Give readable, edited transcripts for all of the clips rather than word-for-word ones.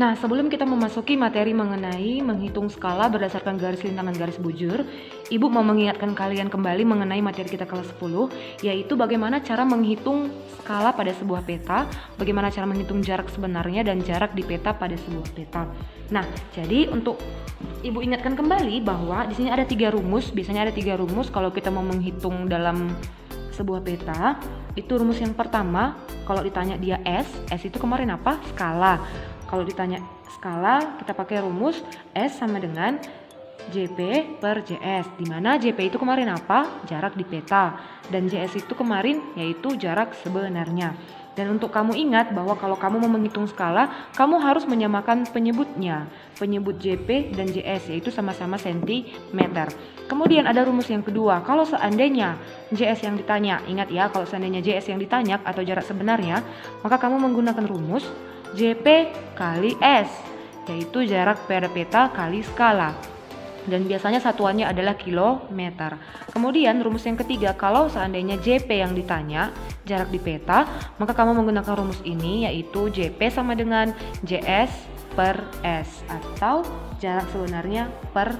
Nah, sebelum kita memasuki materi mengenai menghitung skala berdasarkan garis lintang dan garis bujur, Ibu mau mengingatkan kalian kembali mengenai materi kita kelas 10, yaitu bagaimana cara menghitung skala pada sebuah peta, bagaimana cara menghitung jarak sebenarnya dan jarak di peta pada sebuah peta. Nah, jadi untuk Ibu ingatkan kembali bahwa di sini ada 3 rumus, biasanya ada 3 rumus kalau kita mau menghitung dalam sebuah peta. Itu rumus yang pertama, kalau ditanya dia S itu kemarin apa? Skala. Kalau ditanya skala, kita pakai rumus S sama dengan JP per JS, di mana JP itu kemarin apa? Jarak di peta, dan JS itu kemarin yaitu jarak sebenarnya. Dan untuk kamu ingat bahwa kalau kamu mau menghitung skala, kamu harus menyamakan penyebutnya. Penyebut JP dan JS yaitu sama-sama sentimeter. Kemudian ada rumus yang kedua, kalau seandainya JS yang ditanya, ingat ya, kalau seandainya JS yang ditanya atau jarak sebenarnya, maka kamu menggunakan rumus JP kali S, yaitu jarak pada peta kali skala. Dan biasanya satuannya adalah kilometer. Kemudian rumus yang ketiga, kalau seandainya JP yang ditanya, jarak di peta, maka kamu menggunakan rumus ini, yaitu JP sama dengan JS per S, atau jarak sebenarnya per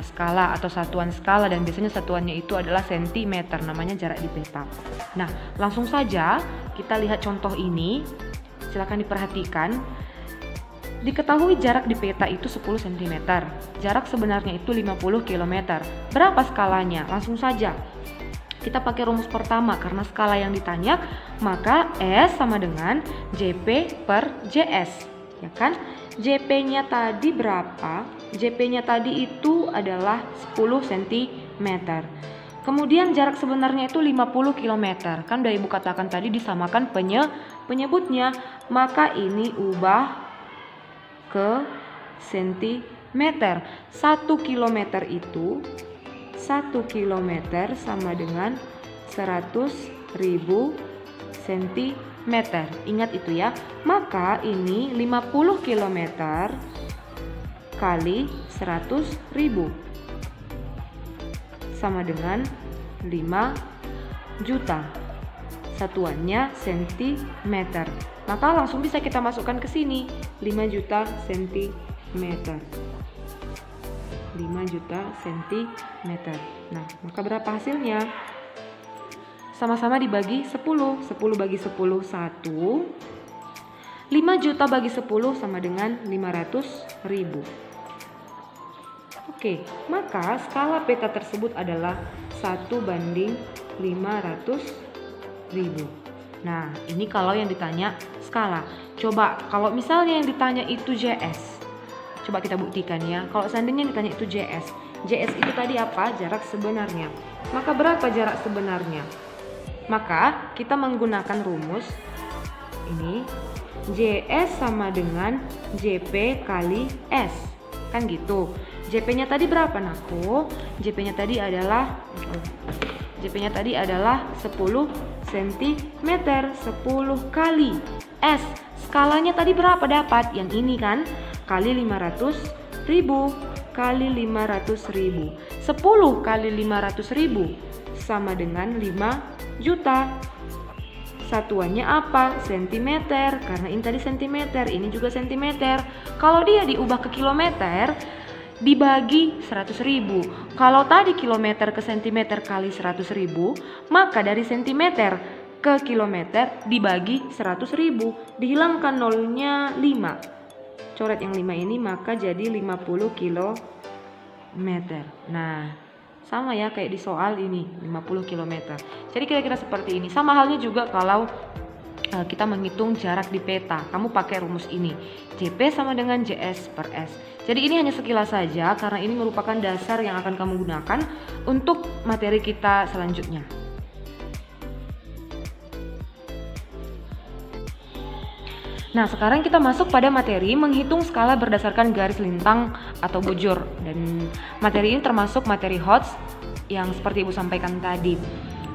skala atau satuan skala, dan biasanya satuannya itu adalah sentimeter, namanya jarak di peta. Nah, langsung saja kita lihat contoh ini. Silakan diperhatikan. Diketahui jarak di peta itu 10 cm. Jarak sebenarnya itu 50 km. Berapa skalanya? Langsung saja. Kita pakai rumus pertama, karena skala yang ditanya, maka S sama dengan JP per JS. Ya kan? JP-nya tadi berapa? JP-nya tadi itu adalah 10 cm. Kemudian jarak sebenarnya itu 50 km. Kan udah Ibu katakan tadi disamakan penyebutnya. Maka ini ubah ke sentimeter. 1 km itu 1 km sama dengan 100.000 cm. Ingat itu ya. Maka ini 50 km kali 100.000 sama dengan 5 juta. Satuannya sentimeter. Maka langsung bisa kita masukkan ke sini, 5 juta sentimeter. 5 juta sentimeter. Nah, maka berapa hasilnya? Sama-sama dibagi 10. 10 bagi 10 1. 5 juta bagi 10 sama dengan 500.000. Oke, maka skala peta tersebut adalah 1:500.000. Nah, ini kalau yang ditanya skala. Coba kalau misalnya yang ditanya itu JS. Coba kita buktikan ya. Kalau seandainya yang ditanya itu JS. JS itu tadi apa? Jarak sebenarnya. Maka berapa jarak sebenarnya? Maka kita menggunakan rumus ini. JS sama dengan JP kali S. Kan gitu. JP-nya tadi berapa, Naku? JP-nya tadi adalah 10 cm. 10 kali S. Skalanya tadi berapa dapat? Yang ini kan? Kali 500.000. Kali 500.000. 10 kali 500.000 sama dengan 5 juta. Satuannya apa? Sentimeter. Karena ini tadi sentimeter, ini juga sentimeter. Kalau dia diubah ke kilometer, dibagi 100.000. Kalau tadi kilometer ke sentimeter kali 100.000, maka dari sentimeter ke kilometer dibagi 100.000. Dihilangkan nolnya 5. Coret yang 5 ini, maka jadi 50 kilometer. Nah, sama ya kayak di soal ini, 50 km. Jadi kira-kira seperti ini. Sama halnya juga kalau kita menghitung jarak di peta. Kamu pakai rumus ini. JP sama dengan JS per S. Jadi ini hanya sekilas saja karena ini merupakan dasar yang akan kamu gunakan untuk materi kita selanjutnya. Nah, sekarang kita masuk pada materi menghitung skala berdasarkan garis lintang atau bujur. Dan materi ini termasuk materi HOTS yang seperti Ibu sampaikan tadi.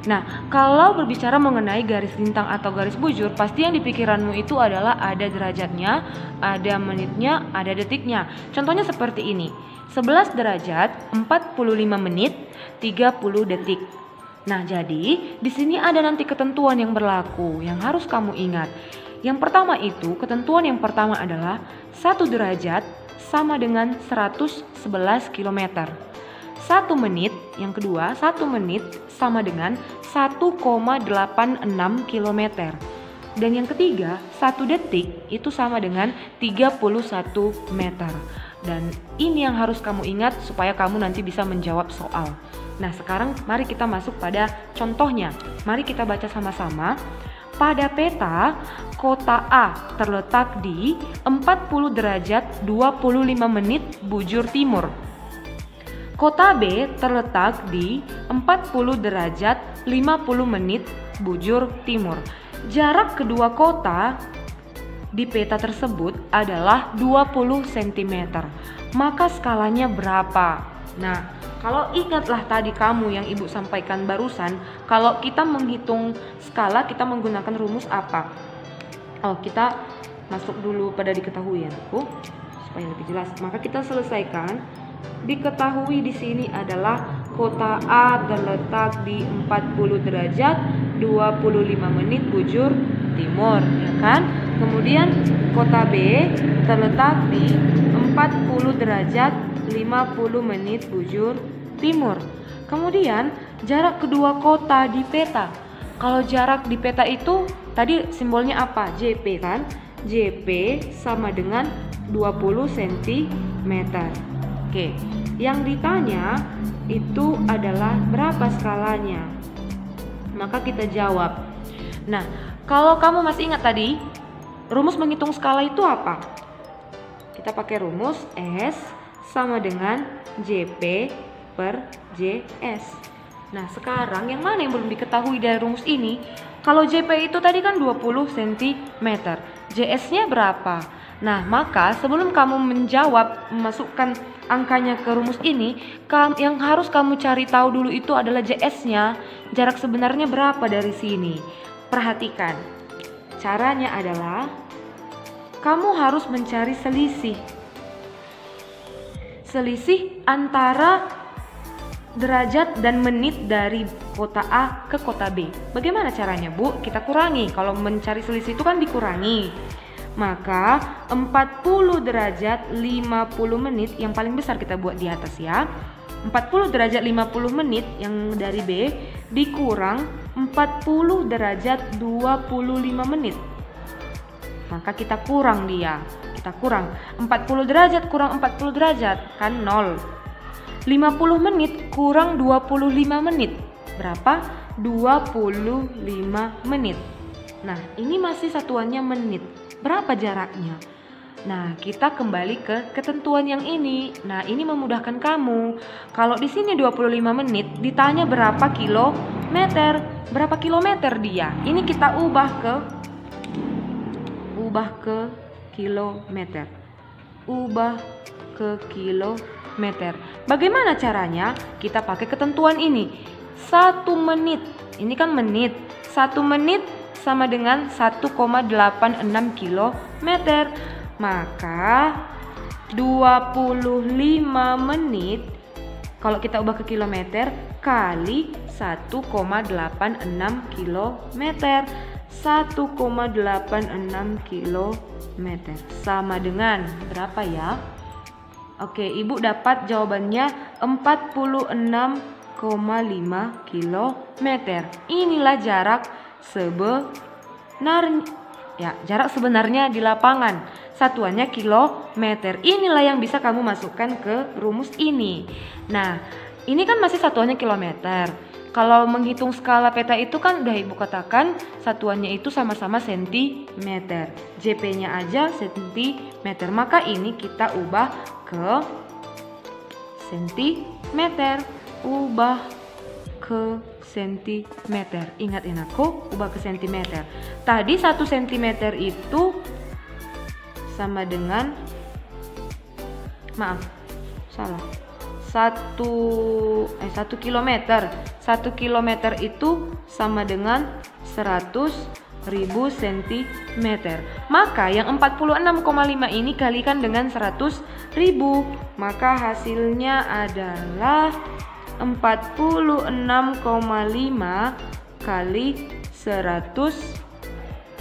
Nah, kalau berbicara mengenai garis lintang atau garis bujur, pasti yang di pikiranmu itu adalah ada derajatnya, ada menitnya, ada detiknya. Contohnya seperti ini. 11 derajat, 45 menit, 30 detik. Nah, jadi di sini ada nanti ketentuan yang berlaku yang harus kamu ingat. Yang pertama itu, ketentuan yang pertama adalah 1 derajat sama dengan 111 km. 1 menit, yang kedua 1 menit sama dengan 1,86 km. Dan yang ketiga, 1 detik itu sama dengan 31 meter. Dan ini yang harus kamu ingat supaya kamu nanti bisa menjawab soal. Nah, sekarang mari kita masuk pada contohnya. Mari kita baca sama-sama. Pada peta, kota A terletak di 40 derajat 25 menit bujur timur. Kota B terletak di 40 derajat 50 menit bujur timur. Jarak kedua kota di peta tersebut adalah 20 cm. Maka skalanya berapa? Nah, kalau ingatlah tadi kamu yang ibu sampaikan barusan, kalau kita menghitung skala kita menggunakan rumus apa? Oh, kita masuk dulu pada diketahuianku supaya lebih jelas. Maka kita selesaikan. Diketahui di sini adalah kota A terletak di 40 derajat 25 menit bujur timur, ya kan? Kemudian kota B terletak di 40 derajat 50 menit bujur timur. Kemudian jarak kedua kota di peta. Kalau jarak di peta itu tadi simbolnya apa? JP kan? JP sama dengan 20 cm. Oke, yang ditanya itu adalah berapa skalanya? Maka kita jawab. Nah, kalau kamu masih ingat tadi, rumus menghitung skala itu apa? Kita pakai rumus S sama dengan JP per JS. Nah, sekarang yang mana yang belum diketahui dari rumus ini? Kalau JP itu tadi kan 20 cm, JS-nya berapa? Nah, maka sebelum kamu menjawab, memasukkan angkanya ke rumus ini, yang harus kamu cari tahu dulu itu adalah JS-nya, jarak sebenarnya berapa dari sini. Perhatikan, caranya adalah kamu harus mencari selisih antara derajat dan menit dari kota A ke kota B. Bagaimana caranya, Bu? Kita kurangi. Kalau mencari selisih itu kan dikurangi. Maka 40 derajat 50 menit yang paling besar kita buat di atas ya. 40 derajat 50 menit yang dari B dikurang 40 derajat 25 menit. Maka kita kurang dia. Kita kurang 40 derajat kurang 40 derajat kan 0. 50 menit kurang 25 menit. Berapa? 25 menit. Nah, ini masih satuannya menit. Berapa jaraknya? Nah, kita kembali ke ketentuan yang ini. Nah, ini memudahkan kamu. Kalau di sini 25 menit, ditanya berapa kilometer. Berapa kilometer dia? Ini kita ubah ke kilometer. Ubah ke kilometer. Bagaimana caranya? Kita pakai ketentuan ini. 1 menit. Ini kan menit. 1 menit sama dengan 1,86 km. Maka 25 menit kalau kita ubah ke kilometer kali 1,86 km. 1,86 km sama dengan berapa ya? Oke, Ibu dapat jawabannya 46,5 km. Inilah jarak sebenarnya. Ya, jarak sebenarnya di lapangan. Satuannya kilometer. Inilah yang bisa kamu masukkan ke rumus ini. Nah, ini kan masih satuannya kilometer. Kalau menghitung skala peta itu kan udah Ibu katakan satuannya itu sama-sama sentimeter. JP-nya aja sentimeter. Maka ini kita ubah ke sentimeter. Ubah ke sentimeter. Ingat aku, ubah ke sentimeter. Tadi 1 sentimeter itu sama dengan 1 kilometer. 1 kilometer itu sama dengan 100.000 cm. Maka yang 46,5 ini kalikan dengan 100.000. Maka hasilnya adalah 46,5 kali 100.000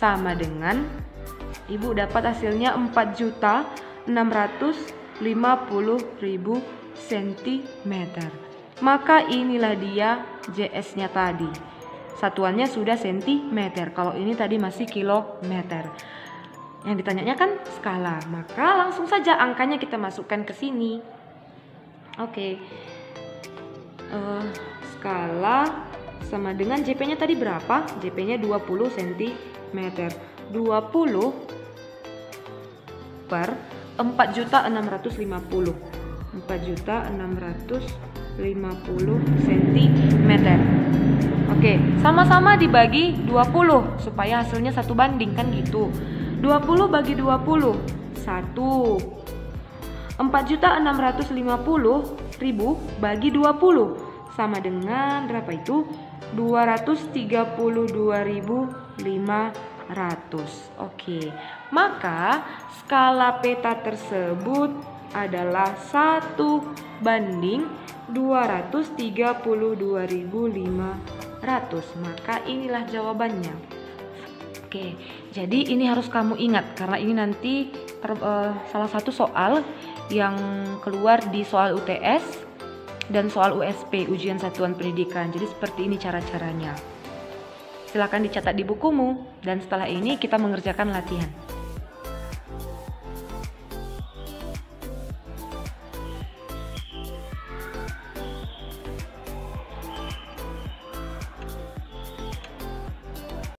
sama dengan Ibu dapat hasilnya 4.650.000 cm. Maka inilah dia JS-nya tadi. Satuannya sudah cm. Kalau ini tadi masih kilometer. Yang ditanyanya kan skala. Maka langsung saja angkanya kita masukkan ke sini. Oke. Skala sama dengan JP-nya tadi berapa? JP-nya 20 cm. 20 per 4.650. 4.650 cm. Oke, sama-sama dibagi 20 supaya hasilnya satu banding kan gitu. 20 bagi 20 1. 4.650.000 bagi 20 sama dengan berapa itu? 232.500. Oke, maka skala peta tersebut adalah 1:232.500. Maka inilah jawabannya. Oke, jadi ini harus kamu ingat karena ini nanti salah satu soal yang keluar di soal UTS dan soal USP, ujian satuan pendidikan. Jadi seperti ini cara-caranya. Silakan dicatat di bukumu dan setelah ini kita mengerjakan latihan.